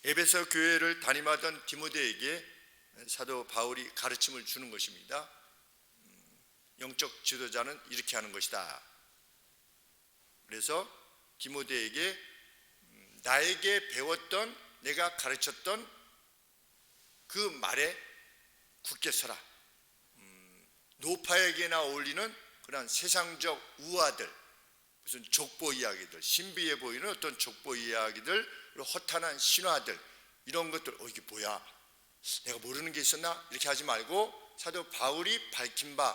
에베소 교회를 담임하던 디모데에게 사도 바울이 가르침을 주는 것입니다. 영적 지도자는 이렇게 하는 것이다. 그래서 디모데에게 나에게 배웠던, 내가 가르쳤던 그 말에 굳게 서라. 노파에게나 어울리는 그런 세상적 우화들, 무슨 족보 이야기들, 신비해 보이는 어떤 족보 이야기들, 허탄한 신화들, 이런 것들, 이게 뭐야? 내가 모르는 게 있었나? 이렇게 하지 말고 사도 바울이 밝힌 바,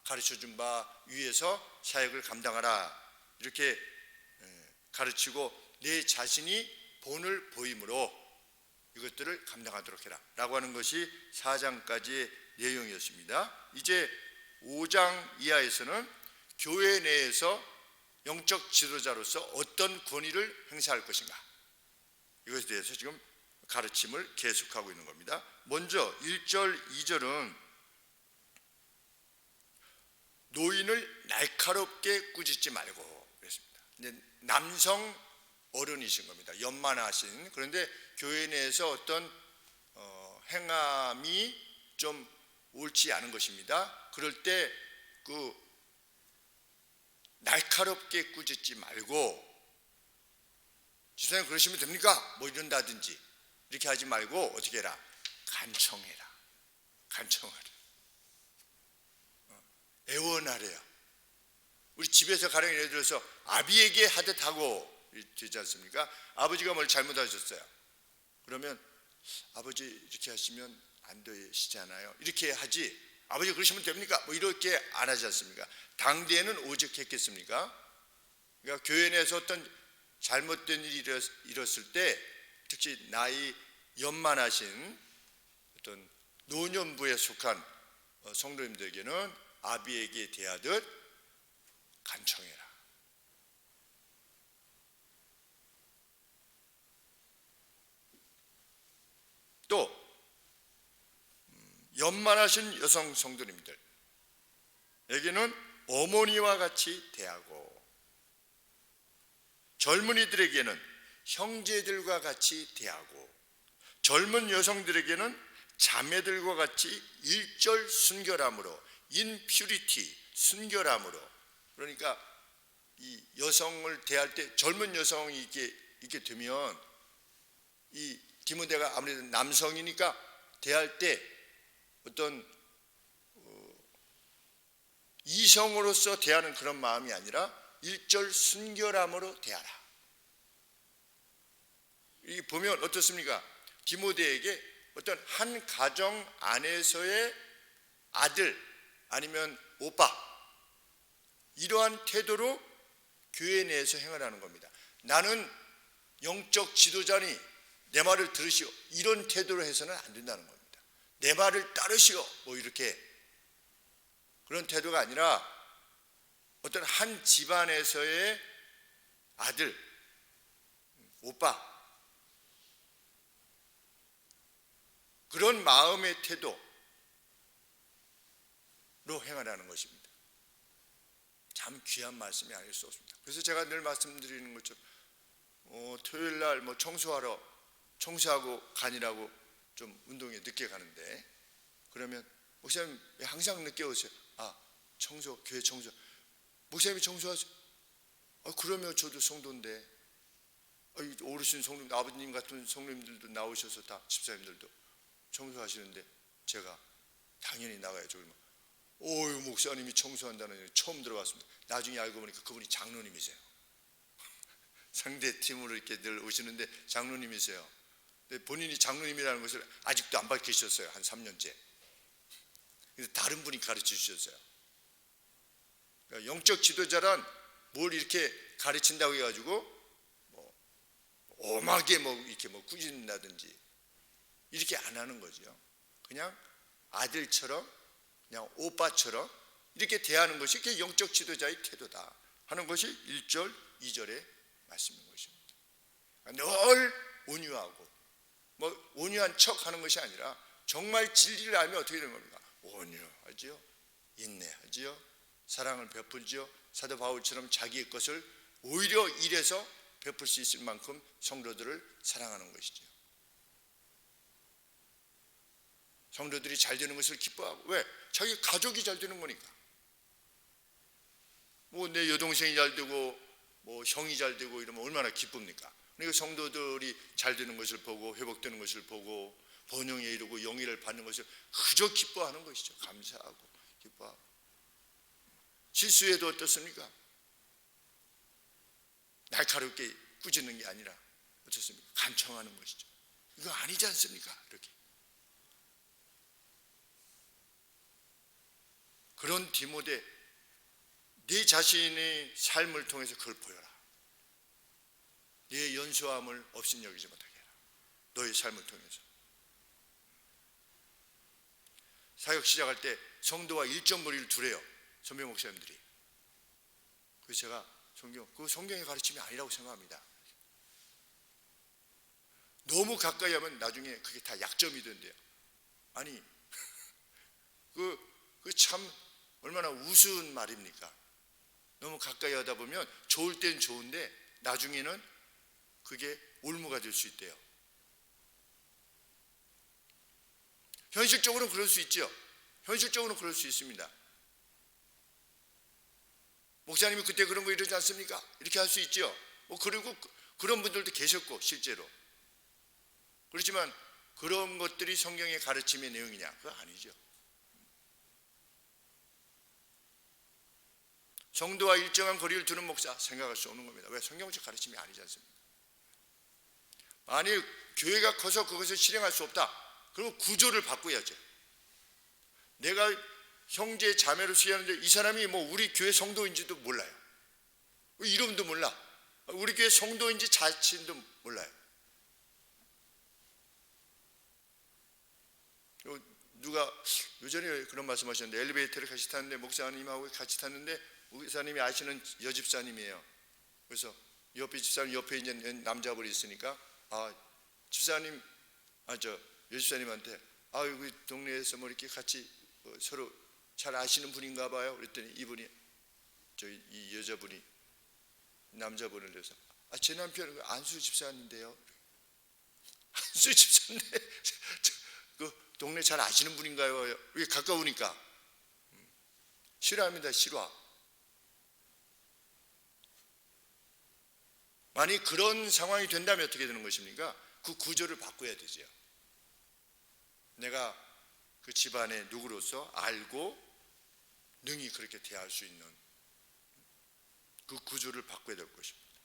가르쳐준 바 위에서 사역을 감당하라. 이렇게 가르치고 내 자신이 본을 보임으로 이것들을 감당하도록 해라 라고 하는 것이 4장까지의 내용이었습니다. 이제 5장 이하에서는 교회 내에서 영적 지도자로서 어떤 권위를 행사할 것인가, 이것에 대해서 지금 가르침을 계속하고 있는 겁니다. 먼저 1절, 2절은 노인을 날카롭게 꾸짖지 말고 그랬습니다. 남성 어른이신 겁니다. 연만하신. 그런데 교회 내에서 어떤 행함이 좀 옳지 않은 것입니다. 그럴 때 그 날카롭게 꾸짖지 말고, 지사님 그러시면 됩니까? 뭐 이런다든지 이렇게 하지 말고 어떻게 해라? 간청해라. 간청하라. 애원하래요. 우리 집에서 가령 예를 들어서 아비에게 하듯 하고 되지 않습니까? 아버지가 뭘 잘못하셨어요. 그러면 아버지 이렇게 하시면 안 되시잖아요. 이렇게 하지, 아버지 그러시면 됩니까? 뭐 이렇게 안 하지 않습니까? 당대에는 오죽했겠습니까? 그러니까 교회 내에서 어떤 잘못된 일이 일었을 때, 특히 나이 연만하신 어떤 노년부에 속한 성도님들에게는 아비에게 대하듯 간청해라. 또 연만하신 여성 성도님들에게는 어머니와 같이 대하고, 젊은이들에게는 형제들과 같이 대하고, 젊은 여성들에게는 자매들과 같이 일절 순결함으로, 인퓨리티, 순결함으로. 그러니까 이 여성을 대할 때, 젊은 여성이 이렇게 되면, 이 디모데가 아무래도 남성이니까 대할 때 어떤 이성으로서 대하는 그런 마음이 아니라 일절 순결함으로 대하라. 이 보면 어떻습니까? 디모데에게 어떤 한 가정 안에서의 아들 아니면 오빠, 이러한 태도로 교회 내에서 행하라는 겁니다. 나는 영적 지도자니 내 말을 들으시오, 이런 태도로 해서는 안 된다는 겁니다. 내 말을 따르시오, 뭐 이렇게, 그런 태도가 아니라 어떤 한 집안에서의 아들, 오빠, 그런 마음의 태도로 행하라는 것입니다. 참 귀한 말씀이 아닐 수 없습니다. 그래서 제가 늘 말씀드리는 것처럼 토요일 날 뭐 청소하고 가니라고 좀 운동에 늦게 가는데, 그러면 목사님 왜 항상 늦게 오세요? 교회 청소. 목사님이 청소하세요. 그러면 저도 성도인데, 어르신 성도님, 아버님 같은 성도님들도 나오셔서 다 집사님들도 청소하시는데 제가 당연히 나가야죠. 그러면 목사님이 청소한다는 얘기 처음 들어봤습니다. 나중에 알고 보니까 그분이 장로님이세요. 상대 팀으로 이렇게 늘 오시는데 장로님이세요. 근데 본인이 장로님이라는 것을 아직도 안 밝히셨어요. 한 3년째. 그래서 다른 분이 가르쳐 주셨어요. 그러니까 영적 지도자란 뭘 이렇게 가르친다고 해가지고 엄하게 이렇게 꾸짖는다든지 이렇게 안 하는 거죠. 그냥 아들처럼, 그냥 오빠처럼 이렇게 대하는 것이 그게 영적 지도자의 태도다 하는 것이 1절, 2절의 말씀인 것입니다. 늘 온유하고 온유한 척 하는 것이 아니라 정말 진리를 알면 어떻게 되는 겁니까? 온유하지요, 인내하지요, 사랑을 베풀지요. 사도 바울처럼 자기의 것을 오히려 일해서 베풀 수 있을 만큼 성도들을 사랑하는 것이죠. 성도들이 잘 되는 것을 기뻐하고. 왜? 자기 가족이 잘 되는 거니까. 뭐 내 여동생이 잘 되고 뭐 형이 잘 되고 이러면 얼마나 기쁩니까? 그러니까 성도들이 잘 되는 것을 보고 회복되는 것을 보고 번영에 이르고 영예를 받는 것을 그저 기뻐하는 것이죠. 감사하고 기뻐하고. 실수해도 어떻습니까? 날카롭게 꾸짖는 게 아니라 어떻습니까? 간청하는 것이죠. 이거 아니지 않습니까? 이렇게. 그런 디모데, 네 자신의 삶을 통해서 그걸 보여라. 네 연소함을 업신여기지 못하게 해라. 너의 삶을 통해서. 사역 시작할 때 성도와 일정거리를 두래요. 선배 목사님들이. 그래서 제가 그 성경의 가르침이 아니라고 생각합니다. 너무 가까이 하면 나중에 그게 다 약점이 된대요. 아니, 그 참 얼마나 우스운 말입니까? 너무 가까이 하다 보면 좋을 땐 좋은데 나중에는 그게 올무가 될 수 있대요. 현실적으로는 그럴 수 있죠. 현실적으로는 그럴 수 있습니다. 목사님이 그때 그런 거 이러지 않습니까? 이렇게 할 수 있죠. 뭐 그리고 그런 분들도 계셨고 실제로. 그렇지만 그런 것들이 성경의 가르침의 내용이냐? 그거 아니죠. 성도와 일정한 거리를 두는 목사 생각할 수 없는 겁니다. 왜? 성경적 가르침이 아니지 않습니까? 만일 교회가 커서 그것을 실행할 수 없다, 그러면 구조를 바꿔야죠. 내가 형제 자매로 수행하는데 이 사람이 뭐 우리 교회 성도인지도 몰라요. 이름도 몰라. 우리 교회 성도인지 자신도 몰라요. 누가 요전에 그런 말씀하셨는데, 엘리베이터를 같이 탔는데 목사님하고 같이 탔는데 목사님이 아시는 여집사님이에요. 그래서 옆에 집사님 옆에 이제 남자분이 있으니까 집사님 여집사님한테 여기 동네에서 뭐 이렇게 같이 서로 잘 아시는 분인가 봐요. 그랬더니 이분이 이 여자분이 남자분을 내서 제 남편은 안수 집사인데요. 안수 집사인데 그 동네 잘 아시는 분인가요? 왜 가까우니까. 싫어합니다. 싫어. 만약 그런 상황이 된다면 어떻게 되는 것입니까? 그 구조를 바꿔야 되죠. 내가 그 집안의 누구로서 알고 능히 그렇게 대할 수 있는 그 구조를 바꿔야 될 것입니다.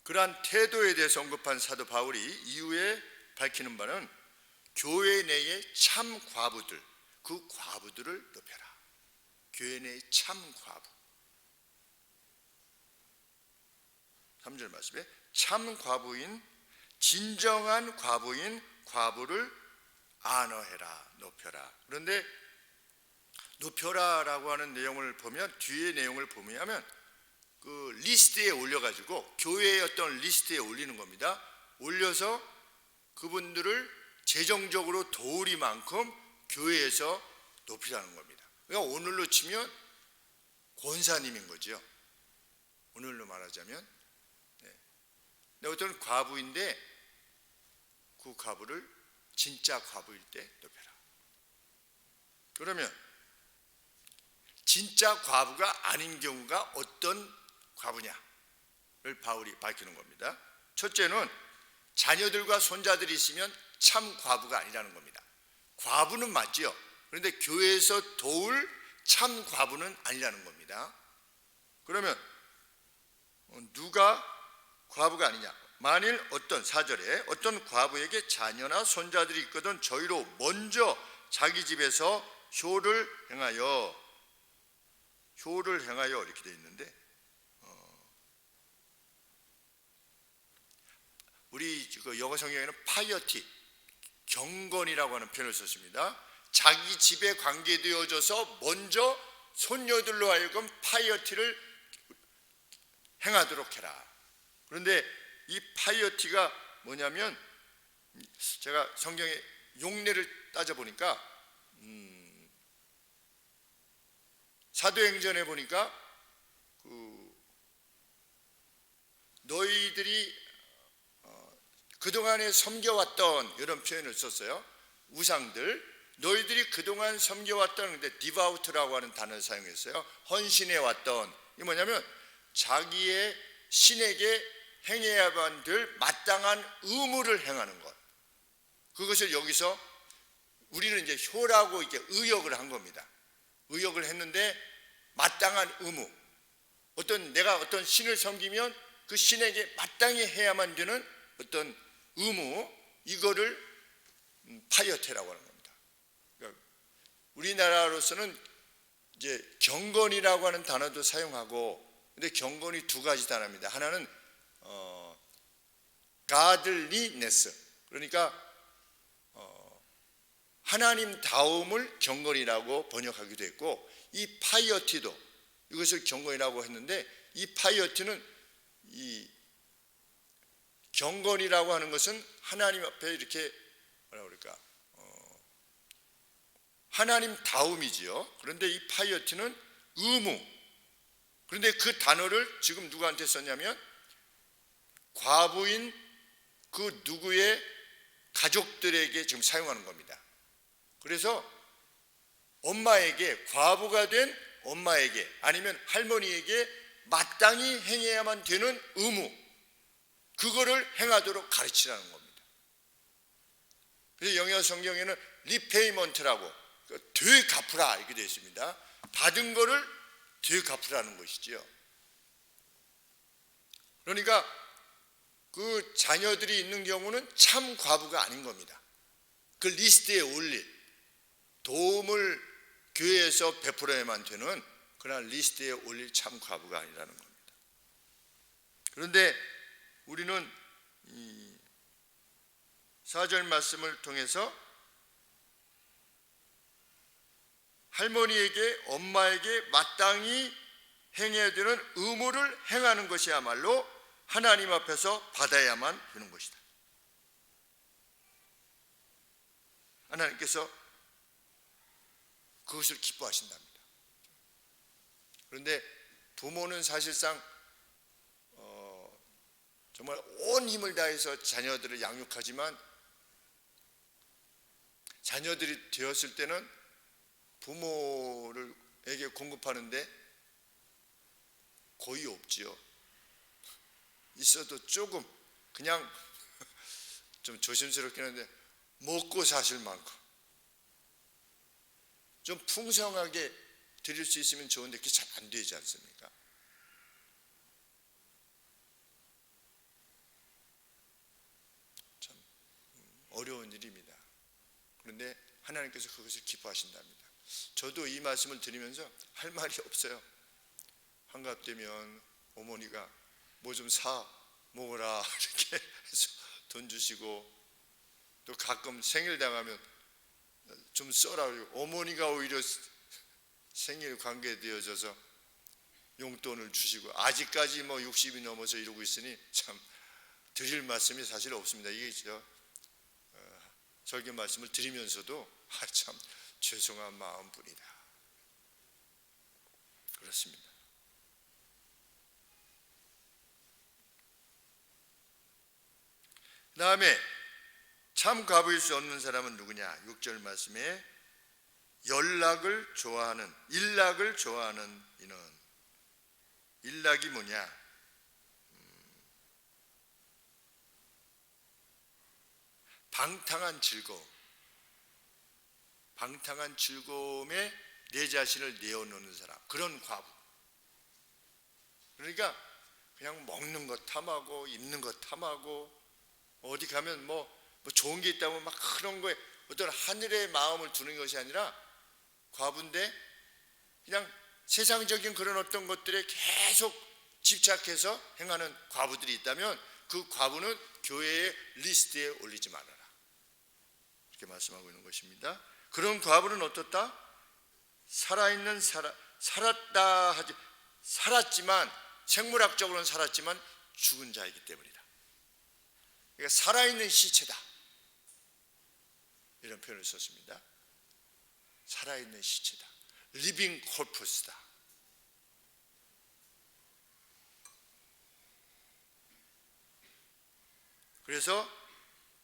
그러한 태도에 대해서 언급한 사도 바울이 이후에 밝히는 바는 교회 내의 참 과부들, 그 과부들을 높여라. 교회 내의 참 과부. 3절 말씀에 참 과부인, 진정한 과부인 과부를 안어해라, 높여라. 그런데 높여라라고 하는 내용을 보면, 뒤에 내용을 보면 그 리스트에 올려가지고 교회의 어떤 리스트에 올리는 겁니다. 올려서 그분들을 재정적으로 도우리만큼 교회에서 높이라는 겁니다. 그러니까 오늘로 치면 권사님인 거죠. 오늘로 말하자면. 어떤 과부인데 그 과부를 진짜 과부일 때 높여라. 그러면 진짜 과부가 아닌 경우가 어떤 과부냐를 바울이 밝히는 겁니다. 첫째는 자녀들과 손자들이 있으면 참 과부가 아니라는 겁니다. 과부는 맞지요. 그런데 교회에서 도울 참 과부는 아니라는 겁니다. 그러면 누가 과부가 아니냐? 만일 어떤 4절에 어떤 과부에게 자녀나 손자들이 있거든 저희로 먼저 자기 집에서 효를 행하여 이렇게 되어 있는데, 우리 영어 성경에는 파이어티, 경건이라고 하는 표현을 썼습니다. 자기 집에 관계되어져서 먼저 손녀들로 하여금 파이어티를 행하도록 해라. 그런데 이 파이어티가 뭐냐면, 제가 성경의 용례를 따져보니까 사도행전에 보니까 너희들이 그동안에 섬겨왔던 이런 표현을 썼어요. 우상들, 너희들이 그동안 섬겨왔던, 근데 디바우트라고 하는 단어를 사용했어요. 헌신해왔던, 이 뭐냐면 자기의 신에게 행해야만 될 마땅한 의무를 행하는 것. 그것을 여기서 우리는 이제 효라고 이렇게 의역을 한 겁니다. 의역을 했는데 마땅한 의무. 내가 어떤 신을 섬기면 그 신에게 마땅히 해야만 되는 어떤 의무, 이거를 파이어테라고 하는 겁니다. 그러니까 우리나라로서는 이제 경건이라고 하는 단어도 사용하고, 근데 경건이 두 가지 단어입니다. 하나는 godliness, 그러니까 하나님다움을 경건이라고 번역하기도 했고, 이 파이어티도 이것을 경건이라고 했는데, 이 파이어티는 이 경건이라고 하는 것은 하나님 앞에 이렇게 뭐라 그럴까, 하나님다움이지요. 그런데 이 파이어티는 의무. 그런데 그 단어를 지금 누구한테 썼냐면 과부인 그 누구의 가족들에게 지금 사용하는 겁니다. 그래서 엄마에게, 과부가 된 엄마에게 아니면 할머니에게 마땅히 행해야만 되는 의무, 그거를 행하도록 가르치라는 겁니다. 그래서 영어 성경에는 리페이먼트라고, 되갚으라 이렇게 되어 있습니다. 받은 거를 되갚으라는 것이지요. 그러니까 그 자녀들이 있는 경우는 참 과부가 아닌 겁니다. 그 리스트에 올릴, 도움을 교회에서 베풀어야만 되는 그런 리스트에 올릴 참 과부가 아니라는 겁니다. 그런데 우리는 이 4절 말씀을 통해서 할머니에게, 엄마에게 마땅히 행해야 되는 의무를 행하는 것이야말로 하나님 앞에서 받아야만 되는 것이다. 하나님께서 그것을 기뻐하신답니다. 그런데 부모는 사실상 정말 온 힘을 다해서 자녀들을 양육하지만, 자녀들이 되었을 때는 부모에게 공급하는데 거의 없지요. 있어도 조금 그냥 좀 조심스럽긴 한데 먹고 사실 만큼 좀 풍성하게 드릴 수 있으면 좋은데 그게 잘 안 되지 않습니까? 참 어려운 일입니다. 그런데 하나님께서 그것을 기뻐하신답니다. 저도 이 말씀을 드리면서 할 말이 없어요. 한갑되면 어머니가 뭐 좀 사 먹어라 이렇게 해서 돈 주시고, 또 가끔 생일 당하면 좀 써라, 어머니가 오히려 생일 관계되어져서 용돈을 주시고, 아직까지 뭐 60이 넘어서 이러고 있으니 참 드릴 말씀이 사실 없습니다. 이게 설교 말씀을 드리면서도 참 죄송한 마음뿐이다. 그렇습니다. 그 다음에 참 과부일 수 없는 사람은 누구냐? 6절 말씀에 일락을 좋아하는 이는, 일락이 뭐냐? 방탕한 즐거움에 내 자신을 내어놓는 사람, 그런 과부. 그러니까 그냥 먹는 것 탐하고 입는 것 탐하고, 어디 가면 뭐 좋은 게 있다면 막 그런 거에 어떤 하늘의 마음을 두는 것이 아니라 과부인데 그냥 세상적인 그런 어떤 것들에 계속 집착해서 행하는 과부들이 있다면 그 과부는 교회의 리스트에 올리지 말아라, 이렇게 말씀하고 있는 것입니다. 그런 과부는 어떻다? 살았지만 생물학적으로는 살았지만 죽은 자이기 때문이다. 그러니까 살아있는 시체다, 이런 표현을 썼습니다. 살아있는 시체다, 리빙 콜프스다. 그래서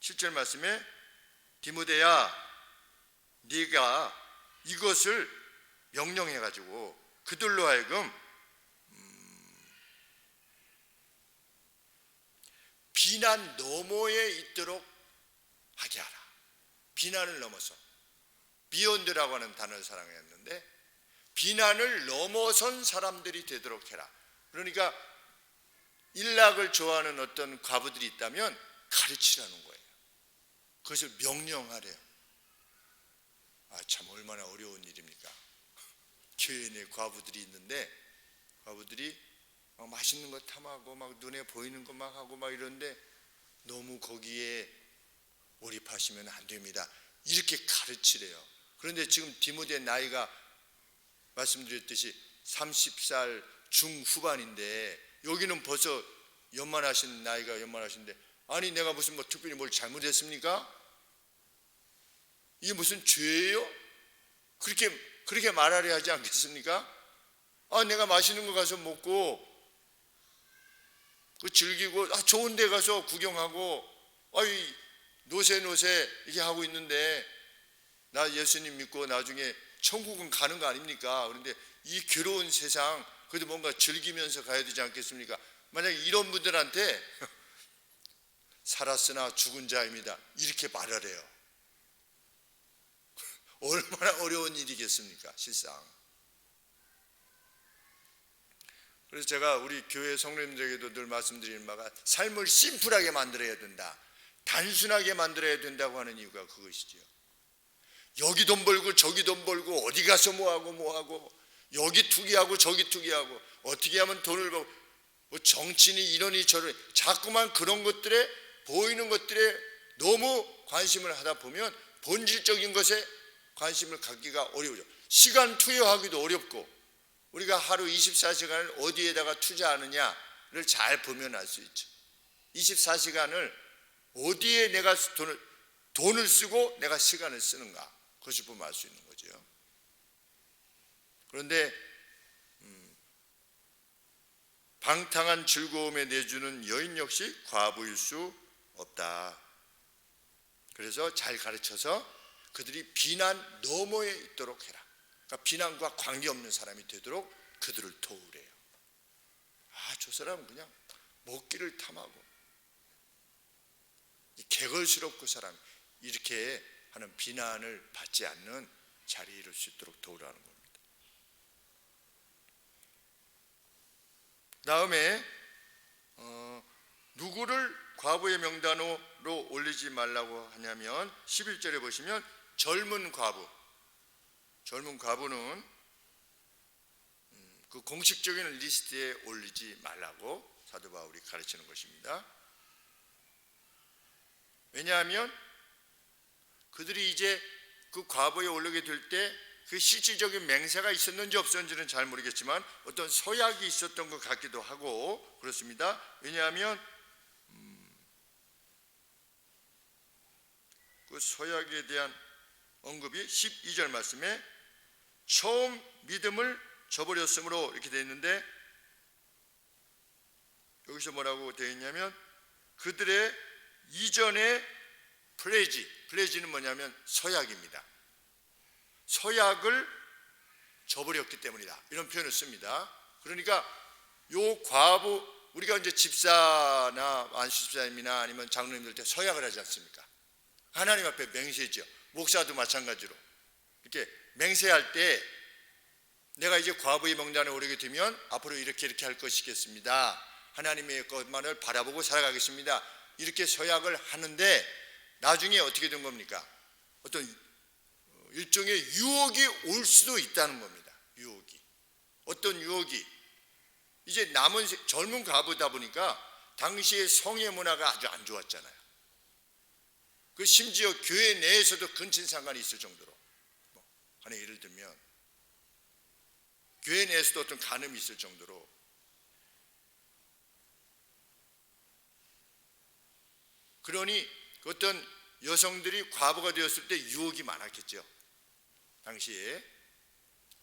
7절 말씀에 디모데야 네가 이것을 명령해 가지고 그들로 하여금 비난 너머에 있도록 하게 하라. 비난을 넘어서, 비욘드라고 하는 단어를 사용했는데 비난을 넘어선 사람들이 되도록 해라. 그러니까 일락을 좋아하는 어떤 과부들이 있다면 가르치라는 거예요. 그것을 명령하래요. 참 얼마나 어려운 일입니까? 교회 내 과부들이 있는데 과부들이 막 맛있는 거 탐하고 막 눈에 보이는 거 막 하고 막 이러는데 너무 거기에 몰입하시면 안 됩니다. 이렇게 가르치래요. 그런데 지금 디모데 나이가 말씀드렸듯이 30살 중후반인데 여기는 벌써 연만하신 나이가 연만하신데 아니 내가 무슨 뭐 특별히 뭘 잘못했습니까? 이게 무슨 죄예요? 그렇게 말하려 하지 않겠습니까? 내가 맛있는 거 가서 먹고 그 즐기고 좋은 데 가서 구경하고 노세 이렇게 하고 있는데 나 예수님 믿고 나중에 천국은 가는 거 아닙니까? 그런데 이 괴로운 세상 그래도 뭔가 즐기면서 가야 되지 않겠습니까? 만약에 이런 분들한테 살았으나 죽은 자입니다 이렇게 말을 해요. 얼마나 어려운 일이겠습니까? 실상. 그래서 제가 우리 교회 성도님들에게도 늘 말씀드리는 바가 삶을 심플하게 만들어야 된다, 단순하게 만들어야 된다고 하는 이유가 그것이지요. 여기 돈 벌고 저기 돈 벌고 어디 가서 뭐하고 여기 투기하고 저기 투기하고 어떻게 하면 돈을 벌고 뭐 정치니 이러니 저러니 자꾸만 그런 것들에 보이는 것들에 너무 관심을 하다 보면 본질적인 것에 관심을 갖기가 어려워져. 시간 투여하기도 어렵고 우리가 하루 24시간을 어디에다가 투자하느냐를 잘 보면 알 수 있죠. 24시간을 어디에 내가 돈을 쓰고 내가 시간을 쓰는가, 그것을 보면 알 수 있는 거죠. 그런데 방탕한 즐거움에 내주는 여인 역시 과부일 수 없다. 그래서 잘 가르쳐서 그들이 비난 너머에 있도록 해라. 그러니까 비난과 관계없는 사람이 되도록 그들을 도우래요. 저 사람은 그냥 먹기를 탐하고 개걸스럽고 사람 이렇게 하는 비난을 받지 않는 자리에 이룰 수 있도록 도우라는 겁니다. 다음에 누구를 과부의 명단으로 올리지 말라고 하냐면 11절에 보시면 젊은 과부는 그 공식적인 리스트에 올리지 말라고 사도 바울이 가르치는 것입니다. 왜냐하면 그들이 이제 그 과부에 올리게 될 때 그 실질적인 맹세가 있었는지 없었는지는 잘 모르겠지만 어떤 서약이 있었던 것 같기도 하고 그렇습니다. 왜냐하면 그 서약에 대한 언급이 12절 말씀에 처음 믿음을 저버렸으므로 이렇게 되어 있는데 여기서 뭐라고 되어 있냐면 그들의 이전의 플레지는 뭐냐면 서약입니다. 서약을 저버렸기 때문이다, 이런 표현을 씁니다. 그러니까 요 과부, 우리가 이제 집사나 안수집사님이나 아니면 장로님들 때 서약을 하지 않습니까? 하나님 앞에 맹세죠. 목사도 마찬가지로 이렇게 맹세할 때 내가 이제 과부의 명단에 오르게 되면 앞으로 이렇게 할 것이겠습니다, 하나님의 것만을 바라보고 살아가겠습니다, 이렇게 서약을 하는데 나중에 어떻게 된 겁니까? 어떤 일종의 유혹이 올 수도 있다는 겁니다. 유혹이. 어떤 유혹이? 이제 남은 젊은 과부다 보니까 당시의 성의 문화가 아주 안 좋았잖아요. 그 심지어 교회 내에서도 근친상간이 있을 정도로, 하나 예를 들면 교회 내에서도 어떤 간음이 있을 정도로, 그러니 어떤 여성들이 과부가 되었을 때 유혹이 많았겠죠, 당시에.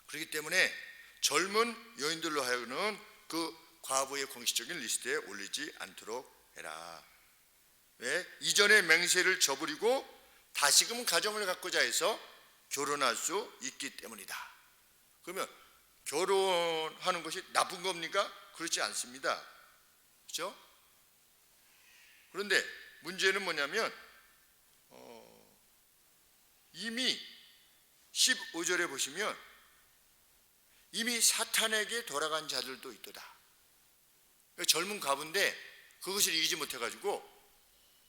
그렇기 때문에 젊은 여인들로 하여금 그 과부의 공식적인 리스트에 올리지 않도록 해라. 왜? 이전의 맹세를 저버리고 다시금 가정을 갖고자 해서 결혼할 수 있기 때문이다. 그러면 결혼하는 것이 나쁜 겁니까? 그렇지 않습니다. 그렇죠? 그런데 문제는 뭐냐면 이미 15절에 보시면 이미 사탄에게 돌아간 자들도 있도다. 그러니까 젊은 과부인데 그것을 이기지 못해가지고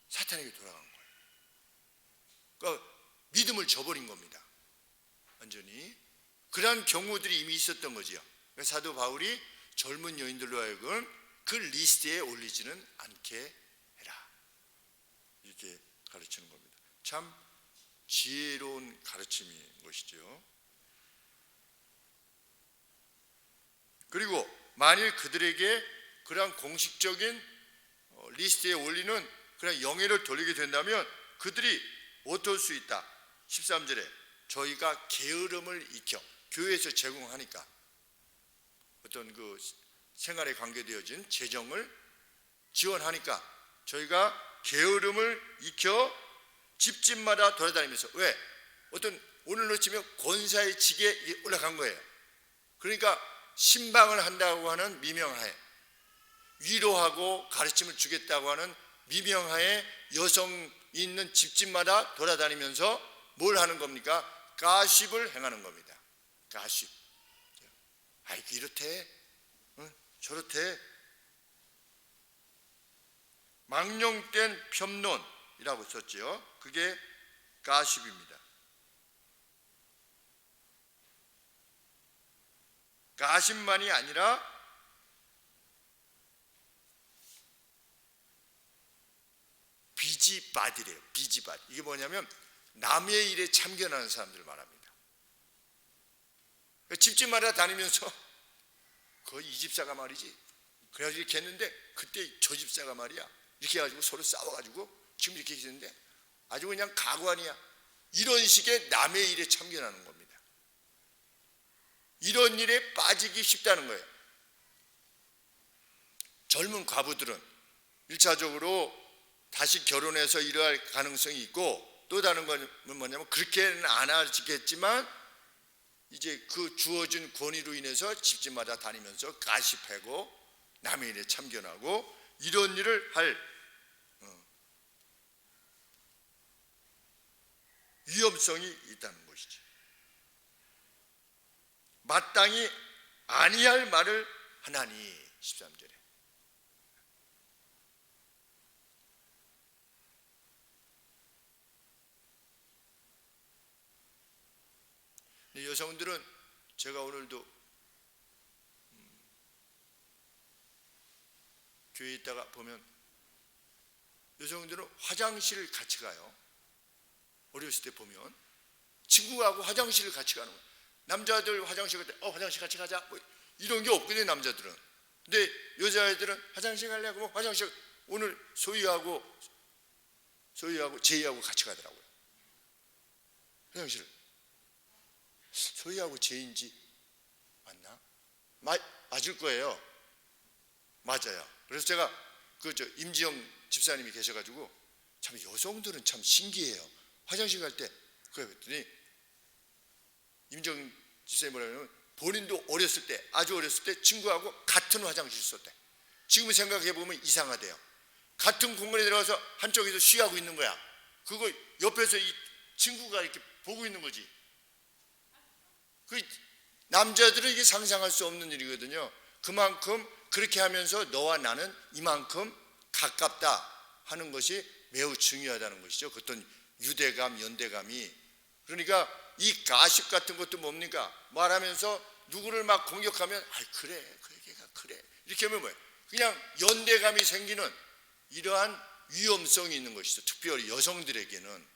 사탄에게 돌아간 거예요. 그러니까 믿음을 저버린 겁니다. 완전히. 그러한 경우들이 이미 있었던 거죠. 그러니까 사도 바울이 젊은 여인들로 하여금 그 리스트에 올리지는 않게 해라. 이렇게 가르치는 겁니다. 참 지혜로운 가르침인 것이죠. 그리고 만일 그들에게 그러한 공식적인 리스트에 올리는 그런 영예를 돌리게 된다면 그들이 어떨 수 있다. 13절에 저희가 게으름을 익혀 교회에서 제공하니까 어떤 그 생활에 관계되어진 재정을 지원하니까 저희가 게으름을 익혀 집집마다 돌아다니면서 왜? 어떤 오늘로 치면 권사의 직에 올라간 거예요. 그러니까 신방을 한다고 하는 미명하에 위로하고 가르침을 주겠다고 하는 미명하에 여성 있는 집집마다 돌아다니면서 뭘 하는 겁니까? 가십을 행하는 겁니다. 가십. 아이고 이렇대, 저렇대. 망령된 편론이라고 썼죠. 그게 가십입니다. 가십만이 아니라 비지바디래요. 비지바디. 이게 뭐냐면 남의 일에 참견하는 사람들을 말합니다. 집집마다 다니면서 거의 이 집사가 말이지. 그래가지고 이렇게 했는데 그때 저 집사가 말이야. 이렇게 해가지고 서로 싸워가지고 지금 이렇게 했는데 아주 그냥 가관이야. 이런 식의 남의 일에 참견하는 겁니다. 이런 일에 빠지기 쉽다는 거예요. 젊은 과부들은 1차적으로 다시 결혼해서 이러할 가능성이 있고 또 다른 건 뭐냐면 그렇게는 안 하겠지만 이제 그 주어진 권위로 인해서 집집마다 다니면서 가십하고 남의 일에 참견하고 이런 일을 할 위험성이 있다는 것이지. 마땅히 아니할 말을 하나니 13절에 여성들은 제가 오늘도 교회에 있다가 보면 여성들은 화장실을 같이 가요. 어렸을 때 보면 친구하고 화장실을 같이 가는 거예요. 남자들 화장실 갈 때 화장실 같이 가자 뭐 이런 게 없거든요. 남자들은. 근데 여자애들은 화장실 가려고 뭐 화장실 오늘 소희하고 제이하고 같이 가더라고요. 화장실을. 소희하고 제이인지 맞나? 맞을 거예요. 맞아요. 그래서 제가 임지영 집사님이 계셔가지고 참 여성들은 참 신기해요. 화장실 갈 때 그랬더니 임지영 집사님이 뭐라면 본인도 어렸을 때 아주 어렸을 때 친구하고 같은 화장실 썼대. 지금 생각해보면 이상하대요. 같은 공간에 들어가서 한쪽에서 쉬하고 있는 거야. 그거 옆에서 이 친구가 이렇게 보고 있는 거지. 그 남자들은 이게 상상할 수 없는 일이거든요. 그만큼 그렇게 하면서 너와 나는 이만큼 가깝다 하는 것이 매우 중요하다는 것이죠. 그 어떤 유대감, 연대감이. 그러니까 이 가십 같은 것도 뭡니까? 말하면서 누구를 막 공격하면 그래 걔가 그래 이렇게 하면 뭐예요? 그냥 연대감이 생기는 이러한 위험성이 있는 것이죠. 특별히 여성들에게는.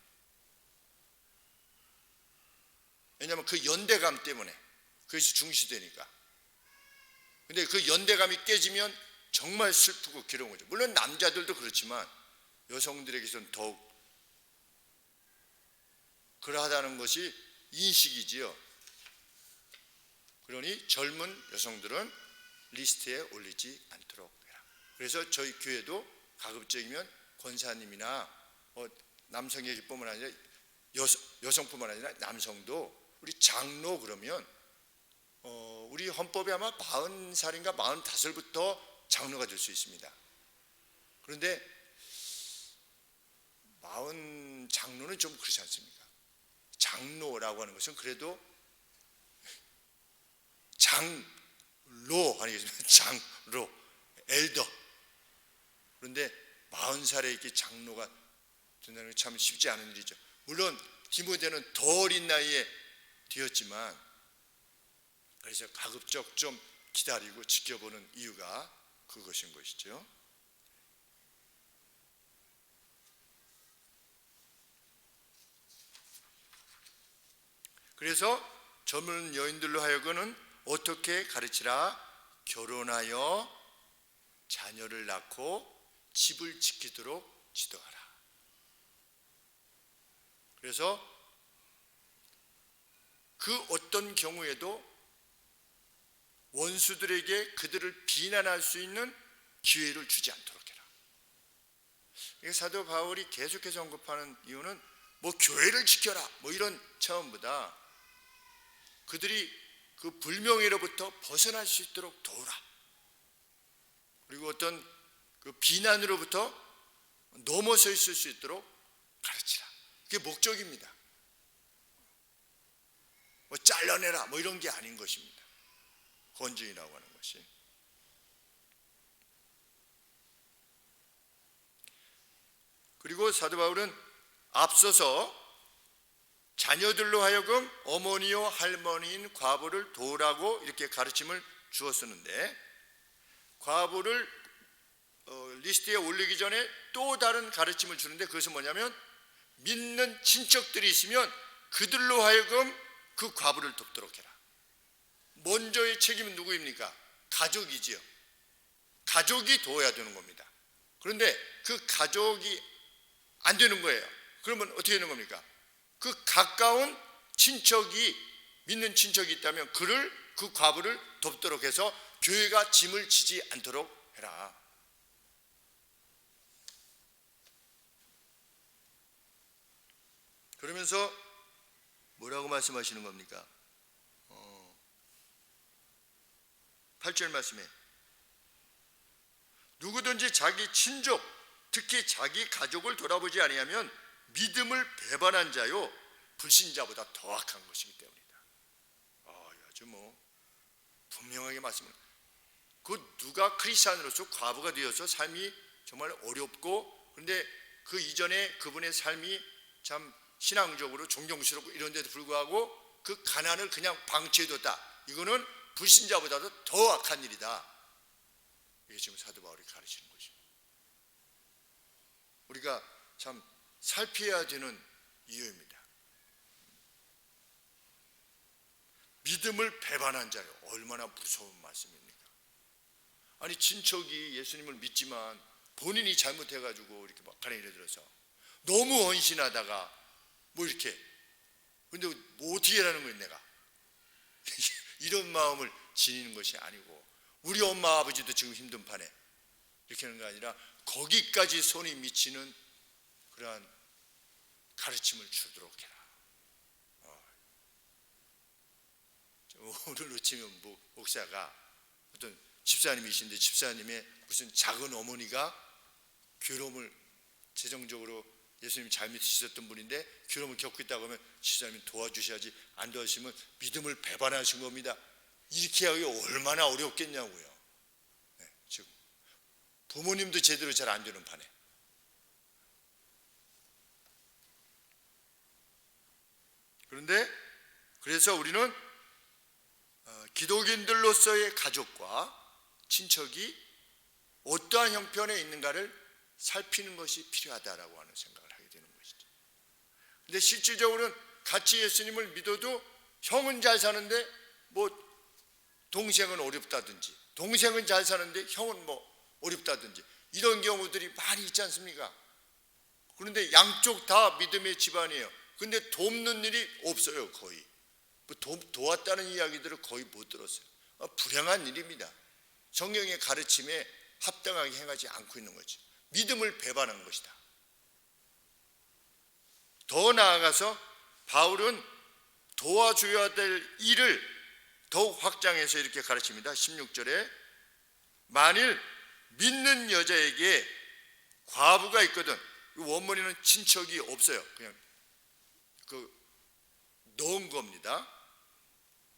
왜냐하면 그 연대감 때문에 그것이 중시되니까. 근데 그 연대감이 깨지면 정말 슬프고 괴로운 거죠. 물론 남자들도 그렇지만 여성들에게서는 더욱 그러하다는 것이 인식이지요. 그러니 젊은 여성들은 리스트에 올리지 않도록 해라. 그래서 저희 교회도 가급적이면 권사님이나 남성에게뿐만 아니라 여성뿐만 아니라 남성도 우리 장로 그러면 우리 헌법에 아마 40살인가 45부터 장로가 될 수 있습니다. 그런데 장로는 좀 그렇지 않습니까? 장로라고 하는 것은 그래도 장로 아니겠습니까? 장로, 엘더. 그런데 40살에 이렇게 장로가 된다는 게 참 쉽지 않은 일이죠. 물론 디모데는 더 어린 나이에 되었지만, 그래서 가급적 좀 기다리고 지켜보는 이유가 그것인 것이죠. 그래서 젊은 여인들로 하여금은 어떻게 가르치라? 결혼하여 자녀를 낳고 집을 지키도록 지도하라. 그래서 그 어떤 경우에도 원수들에게 그들을 비난할 수 있는 기회를 주지 않도록 해라. 사도 바울이 계속해서 언급하는 이유는 뭐 교회를 지켜라 뭐 이런 차원보다 그들이 그 불명예로부터 벗어날 수 있도록 도우라. 그리고 어떤 그 비난으로부터 넘어서 있을 수 있도록 가르치라. 그게 목적입니다. 뭐 잘라내라 뭐 이런 게 아닌 것입니다. 권징이라고 하는 것이. 그리고 사도 바울은 앞서서 자녀들로 하여금 어머니요 할머니인 과부를 도우라고 이렇게 가르침을 주었었는데, 과부를 리스트에 올리기 전에 또 다른 가르침을 주는데, 그것은 뭐냐면 믿는 친척들이 있으면 그들로 하여금 그 과부를 돕도록 해라. 먼저의 책임은 누구입니까? 가족이지요. 가족이 도와야 되는 겁니다. 그런데 그 가족이 안 되는 거예요. 그러면 어떻게 되는 겁니까? 그 가까운 친척이, 믿는 친척이 있다면 그 과부를 돕도록 해서 교회가 짐을 지지 않도록 해라. 그러면서 뭐라고 말씀하시는 겁니까? 8절 말씀에 누구든지 자기 친족, 특히 자기 가족을 돌아보지 아니하면 믿음을 배반한 자요 불신자보다 더 악한 것이기 때문이다. 아주 분명하게 말씀합니다. 그 누가 크리스찬으로서 과부가 되어서 삶이 정말 어렵고, 그런데 그 이전에 그분의 삶이 참 신앙적으로 존경스럽고 이런데도 불구하고 그 가난을 그냥 방치해뒀다. 이거는 불신자보다도 더 악한 일이다. 이게 지금 사도 바울이 가르치는 것입니다. 우리가 참 살펴야 되는 이유입니다. 믿음을 배반한 자요. 얼마나 무서운 말씀입니까? 아니 친척이 예수님을 믿지만 본인이 잘못해가지고 이렇게 막간에 이르들어서 너무 헌신하다가 뭐 이렇게, 근데 뭐 어떻게 하라는 거예요 내가? 이런 마음을 지니는 것이 아니고, 우리 엄마 아버지도 지금 힘든 판에 이렇게 하는 게 아니라 거기까지 손이 미치는 그러한 가르침을 주도록 해라. 오늘로 치면 목사가 어떤 집사님이신데 집사님의 무슨 작은 어머니가 괴로움을, 재정적으로 예수님이 잘 믿으셨던 분인데 괴로움을 겪고 있다고 하면 집사님이 도와주셔야지, 안 도와주시면 믿음을 배반하신 겁니다. 이렇게 하기 얼마나 어렵겠냐고요. 지금 부모님도 제대로 잘 안 되는 판에. 그런데 그래서 우리는 기독인들로서의 가족과 친척이 어떠한 형편에 있는가를 살피는 것이 필요하다라고 하는 생각을 하게 되는 것이죠. 근데 실질적으로는 같이 예수님을 믿어도 형은 잘 사는데 뭐 동생은 어렵다든지, 동생은 잘 사는데 형은 뭐 어렵다든지, 이런 경우들이 많이 있지 않습니까? 그런데 양쪽 다 믿음의 집안이에요. 근데 돕는 일이 없어요. 거의 도왔다는 이야기들을 거의 못 들었어요. 불행한 일입니다. 성경의 가르침에 합당하게 행하지 않고 있는 거죠. 믿음을 배반한 것이다. 더 나아가서 바울은 도와줘야 될 일을 더욱 확장해서 이렇게 가르칩니다. 16절에 만일 믿는 여자에게 과부가 있거든, 원문에는 친척이 없어요. 그냥 넣은 겁니다.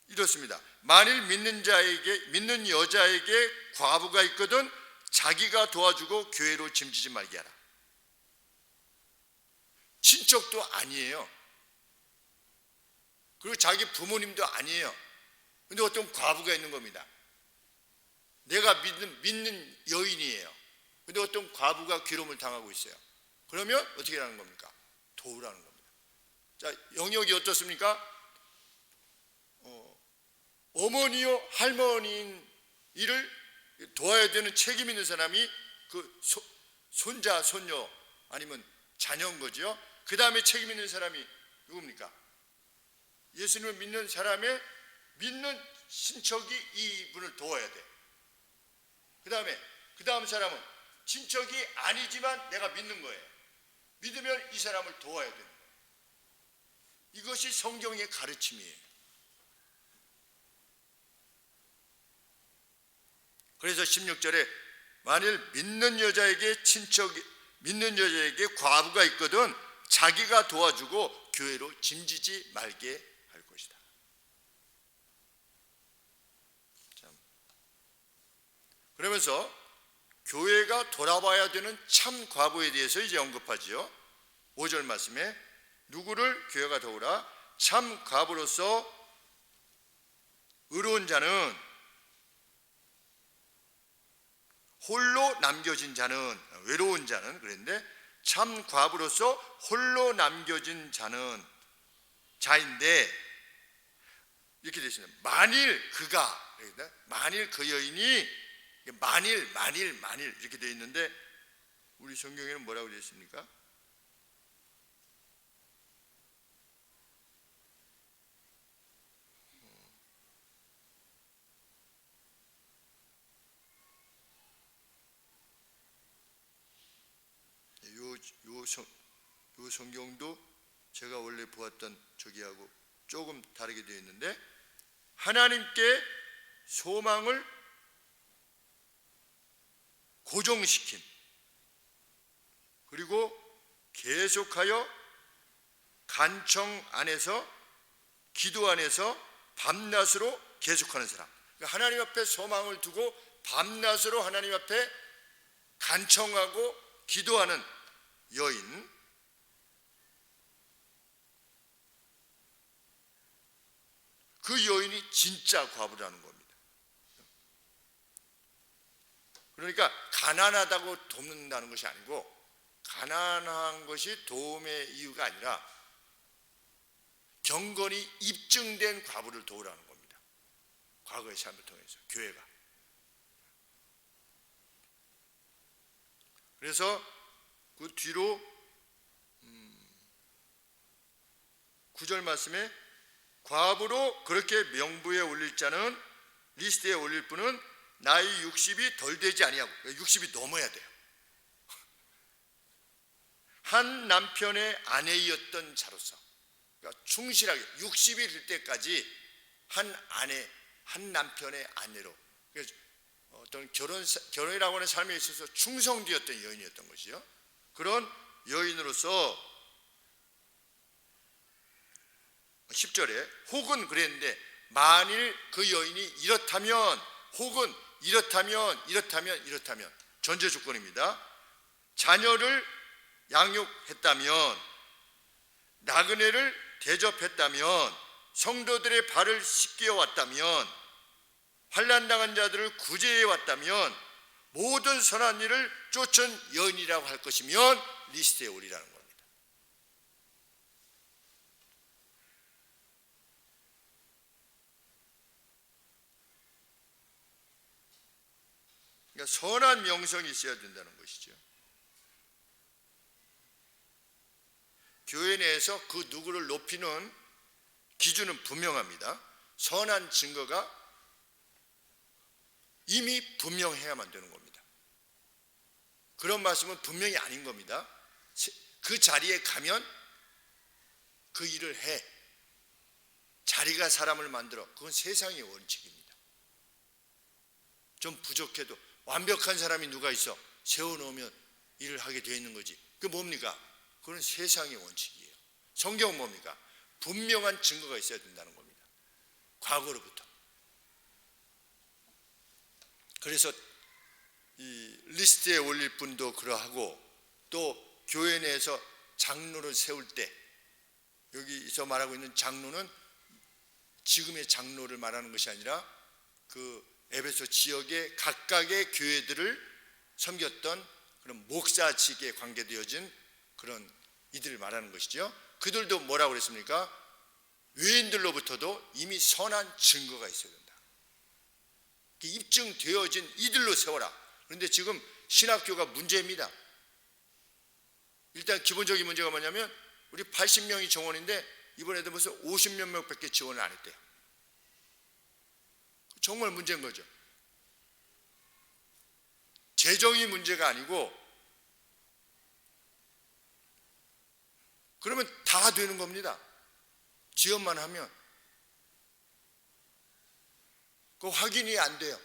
이렇습니다. 만일 믿는 여자에게 과부가 있거든 자기가 도와주고 교회로 짐지지 말게 하라. 친척도 아니에요. 그리고 자기 부모님도 아니에요. 근데 어떤 과부가 있는 겁니다. 내가 믿는 여인이에요. 근데 어떤 과부가 괴로움을 당하고 있어요. 그러면 어떻게 하는 겁니까? 도우라는 겁니다. 자, 영역이 어떻습니까? 어머니요 할머니인 이를 도와야 되는 책임 있는 사람이 그 손자 손녀 아니면 자녀인 거죠. 그 다음에 책임 있는 사람이 누굽니까? 예수님을 믿는 사람의 믿는 친척이 이분을 도와야 돼. 그 다음 사람은 친척이 아니지만 내가 믿는 거예요. 믿으면 이 사람을 도와야 되는 거예요. 이것이 성경의 가르침이에요. 그래서 16절에 만일 믿는 여자에게 과부가 있거든 자기가 도와주고 교회로 짐지지 말게 할 것이다. 그러면서 교회가 돌아봐야 되는 참 과부에 대해서 이제 언급하지요. 5절 말씀에 누구를 교회가 도우라? 참 과부로서 의로운 자는, 홀로 남겨진 자는, 외로운 자는 그랬는데 참 과부로서 홀로 남겨진 자인데 이렇게 되어 있습니다. 만일 그가, 만일 그 여인이, 만일 이렇게 되어 있는데 우리 성경에는 뭐라고 되어 있습니까? 요 성경도 제가 원래 보았던 저기하고 조금 다르게 되어 있는데 하나님께 소망을 고정시킨, 그리고 계속하여 간청 안에서 기도 안에서 밤낮으로 계속하는 사람, 하나님 앞에 소망을 두고 밤낮으로 하나님 앞에 간청하고 기도하는 여인, 그 여인이 진짜 과부라는 겁니다. 그러니까 가난하다고 돕는다는 것이 아니고, 가난한 것이 도움의 이유가 아니라 경건이 입증된 과부를 도우라는 겁니다. 과거의 삶을 통해서 교회가. 그래서 그 뒤로 9절 말씀에 과부로 그렇게 명부에 올릴 자는, 리스트에 올릴 분은 나이 60이 덜 되지 아니하고, 60이 넘어야 돼요. 한 남편의 아내였던 자로서, 그러니까 충실하게 60이 될 때까지 한 남편의 아내로, 어떤 결혼이라고 하는 삶에 있어서 충성되었던 여인이었던 것이요. 그런 여인으로서 10절에 혹은 그랬는데 만일 그 여인이 이렇다면, 혹은 이렇다면 전제 조건입니다. 자녀를 양육했다면, 나그네를 대접했다면, 성도들의 발을 씻겨 왔다면, 환난당한 자들을 구제해 왔다면, 모든 선한 일을 쫓은 여인이라고 할 것이면 리스트에 올리라는 겁니다. 그러니까 선한 명성이 있어야 된다는 것이죠. 교회 내에서 그 누구를 높이는 기준은 분명합니다. 선한 증거가 이미 분명해야만 되는 겁니다. 그런 말씀은 분명히 아닌 겁니다. 그 자리에 가면 그 일을 해. 자리가 사람을 만들어. 그건 세상의 원칙입니다. 좀 부족해도 완벽한 사람이 누가 있어? 세워놓으면 일을 하게 되어 있는 거지. 그게 뭡니까? 그건 세상의 원칙이에요. 성경은 뭡니까? 분명한 증거가 있어야 된다는 겁니다. 과거로부터. 그래서 이 리스트에 올릴 분도 그러하고, 또 교회 내에서 장로를 세울 때, 여기서 말하고 있는 장로는 지금의 장로를 말하는 것이 아니라 그 에베소 지역의 각각의 교회들을 섬겼던 그런 목사직에 관계되어진 그런 이들을 말하는 것이죠. 그들도 뭐라고 그랬습니까? 외인들로부터도 이미 선한 증거가 있어야 된다. 입증되어진 이들로 세워라. 그런데 지금 신학교가 문제입니다. 일단 기본적인 문제가 뭐냐면 우리 80명이 정원인데 이번에도 무슨 50몇 명밖에 지원을 안 했대요. 정말 문제인 거죠. 재정이 문제가 아니고, 그러면 다 되는 겁니다. 지원만 하면. 그 확인이 안 돼요.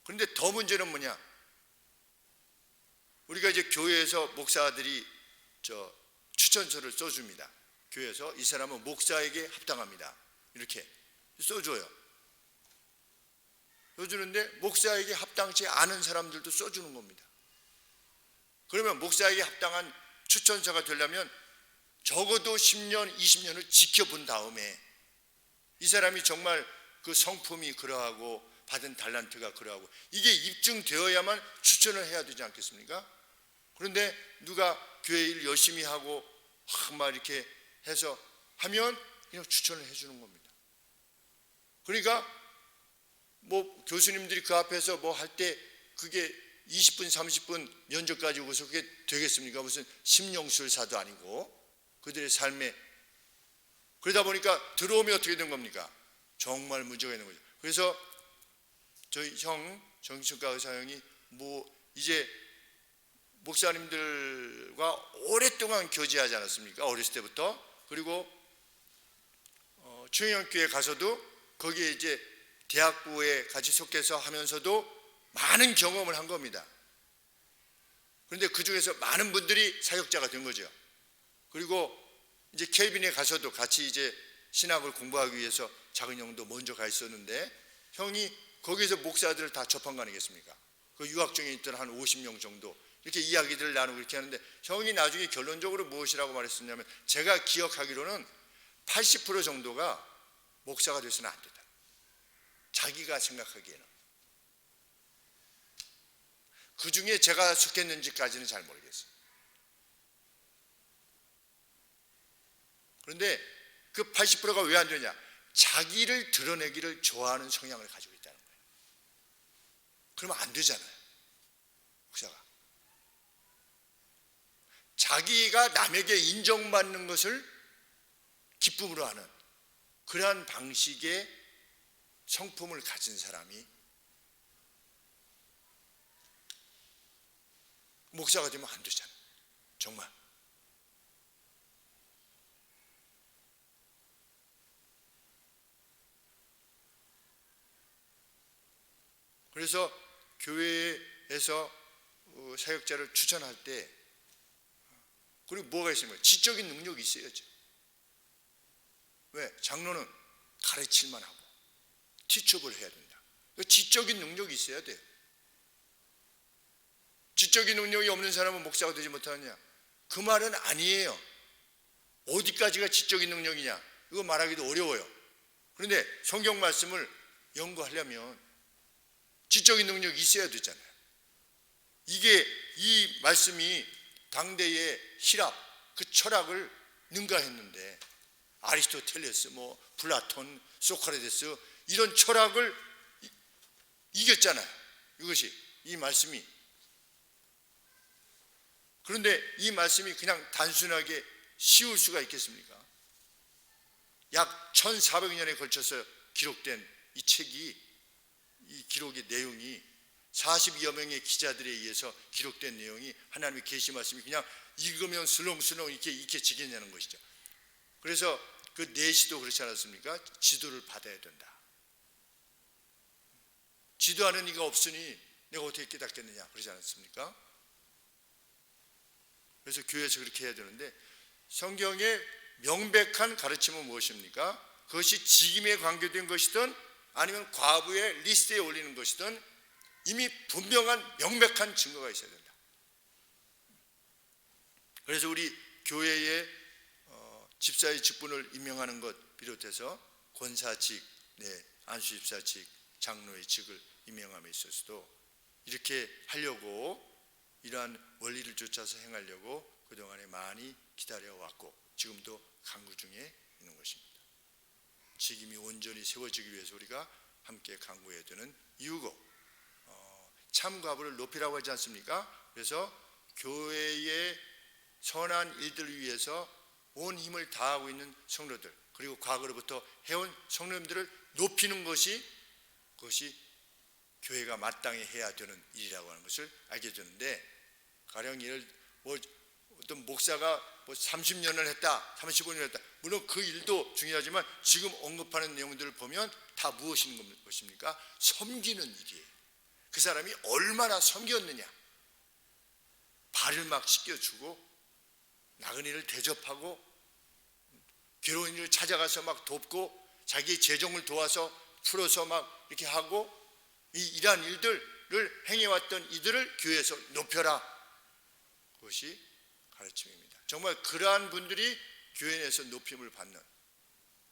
그런데 더 문제는 뭐냐? 우리가 이제 교회에서 목사들이 추천서를 써줍니다. 교회에서 이 사람은 목사에게 합당합니다. 이렇게 써줘요. 써주는데 목사에게 합당치 않은 사람들도 써주는 겁니다. 그러면 목사에게 합당한 추천서가 되려면 적어도 10년, 20년을 지켜본 다음에 이 사람이 정말 그 성품이 그러하고 받은 달란트가 그러하고 이게 입증되어야만 추천을 해야 되지 않겠습니까? 그런데 누가 교회 일 열심히 하고 막 이렇게 해서 하면 그냥 추천을 해주는 겁니다. 그러니까 뭐 교수님들이 그 앞에서 뭐 할 때 그게 20분 30분 면접 가지고서 그게 되겠습니까? 무슨 심령술사도 아니고 그들의 삶에. 그러다 보니까 들어오면 어떻게 된 겁니까? 정말 문제가 있는 거죠. 그래서 저희 형 정신과 의사 형이 뭐 이제 목사님들과 오랫동안 교제하지 않았습니까? 어렸을 때부터. 그리고 충영교회 가서도 거기에 이제 대학부에 같이 속해서 하면서도 많은 경험을 한 겁니다. 그런데 그 중에서 많은 분들이 사역자가 된 거죠. 그리고 이제 켈빈에 가서도 같이 이제 신학을 공부하기 위해서 작은 형도 먼저 가 있었는데 형이 거기서 목사들을 다 접한 거 아니겠습니까? 그 유학 중에 있던 한 50명 정도 이렇게 이야기들을 나누고 이렇게 하는데 형이 나중에 결론적으로 무엇이라고 말했었냐면 제가 기억하기로는 80% 정도가 목사가 돼서는 안 된다. 자기가 생각하기에는. 그 중에 제가 속했는지까지는 잘 모르겠어요. 그런데 그 80%가 왜 안 되냐? 자기를 드러내기를 좋아하는 성향을 가지고 있다는 거예요. 그러면 안 되잖아요. 목사가. 자기가 남에게 인정받는 것을 기쁨으로 하는 그러한 방식의 성품을 가진 사람이 목사가 되면 안 되잖아요. 정말. 그래서 교회에서 사역자를 추천할 때 그리고 뭐가 있습니까? 지적인 능력이 있어야죠. 왜? 장로는 가르칠만 하고 티첩을 해야 된다. 지적인 능력이 있어야 돼요. 지적인 능력이 없는 사람은 목사가 되지 못하느냐? 그 말은 아니에요. 어디까지가 지적인 능력이냐? 이거 말하기도 어려워요. 그런데 성경 말씀을 연구하려면 지적인 능력이 있어야 되잖아요. 이게 이 말씀이 당대의 히랍 그 철학을 능가했는데 아리스토텔레스, 뭐 플라톤, 소크라테스 이런 철학을 이겼잖아요. 이것이 이 말씀이. 그런데 이 말씀이 그냥 단순하게 쉬울 수가 있겠습니까? 약 1400년에 걸쳐서 기록된 이 책이 이 기록의 내용이 42여 명의 기자들에 의해서 기록된 내용이 하나님의 계시 말씀이 그냥 읽으면 슬렁슬렁 이렇게 지겠냐는 것이죠. 그래서 그 내시도 그렇지 않았습니까? 지도를 받아야 된다. 지도하는 이가 없으니 내가 어떻게 깨닫겠느냐 그러지 않았습니까? 그래서 교회에서 그렇게 해야 되는데, 성경의 명백한 가르침은 무엇입니까? 그것이 직임에 관계된 것이든 아니면 과부의 리스트에 올리는 것이든 이미 분명한 명백한 증거가 있어야 된다. 그래서 우리 교회의 집사의 직분을 임명하는 것 비롯해서 권사직, 안수집사직, 장로의 직을 임명함에 있어서도 이렇게 하려고, 이러한 원리를 쫓아서 행하려고 그동안에 많이 기다려왔고 지금도 강구 중에 있는 것입니다. 직임이 온전히 세워지기 위해서 우리가 함께 강구해야 되는 이유고, 참과부를 높이라고 하지 않습니까? 그래서 교회의 선한 일들을 위해서 온 힘을 다하고 있는 성도들, 그리고 과거로부터 해온 성도님들을 높이는 것이, 그것이 교회가 마땅히 해야 되는 일이라고 하는 것을 알게 되는데, 가령 어떤 목사가 30년을 했다, 35년을 했다, 물론 그 일도 중요하지만 지금 언급하는 내용들을 보면 다 무엇인 것입니까? 섬기는 일이에요. 그 사람이 얼마나 섬겼느냐, 발을 막 씻겨주고 나그네를 대접하고 괴로운 일을 찾아가서 막 돕고 자기의 재정을 도와서 풀어서 막 이렇게 하고, 이러한 일들을 행해왔던 이들을 교회에서 높여라. 그것이 가르침입니다. 정말 그러한 분들이 교회 내에서 높임을 받는.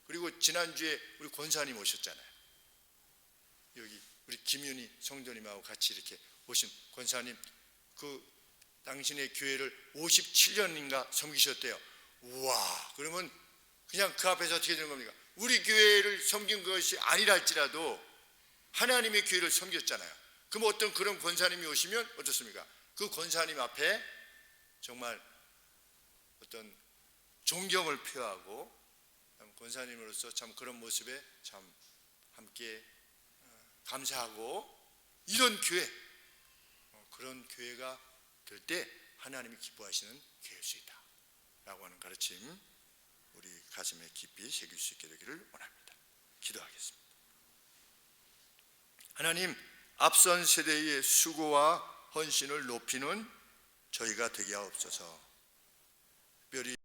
그리고 지난주에 우리 권사님 오셨잖아요. 여기 우리 김윤희 성도님하고 같이 이렇게 오신 권사님, 당신의 교회를 57년인가 섬기셨대요. 우와, 그러면 그냥 그 앞에서 어떻게 되는 겁니까? 우리 교회를 섬긴 것이 아니라 할지라도 하나님의 교회를 섬겼잖아요. 그럼 어떤 그런 권사님이 오시면 어떻습니까? 그 권사님 앞에 정말 어떤 존경을 표하고, 권사님으로서 참 그런 모습에 참 함께 감사하고, 이런 교회, 그런 교회가 될 때 하나님이 기뻐하시는 교회일 수 있다 라고 하는 가르침, 우리 가슴에 깊이 새길 수 있게 되기를 원합니다. 기도하겠습니다. 하나님, 앞선 세대의 수고와 헌신을 높이는 저희가 되게 하옵소서. 특별히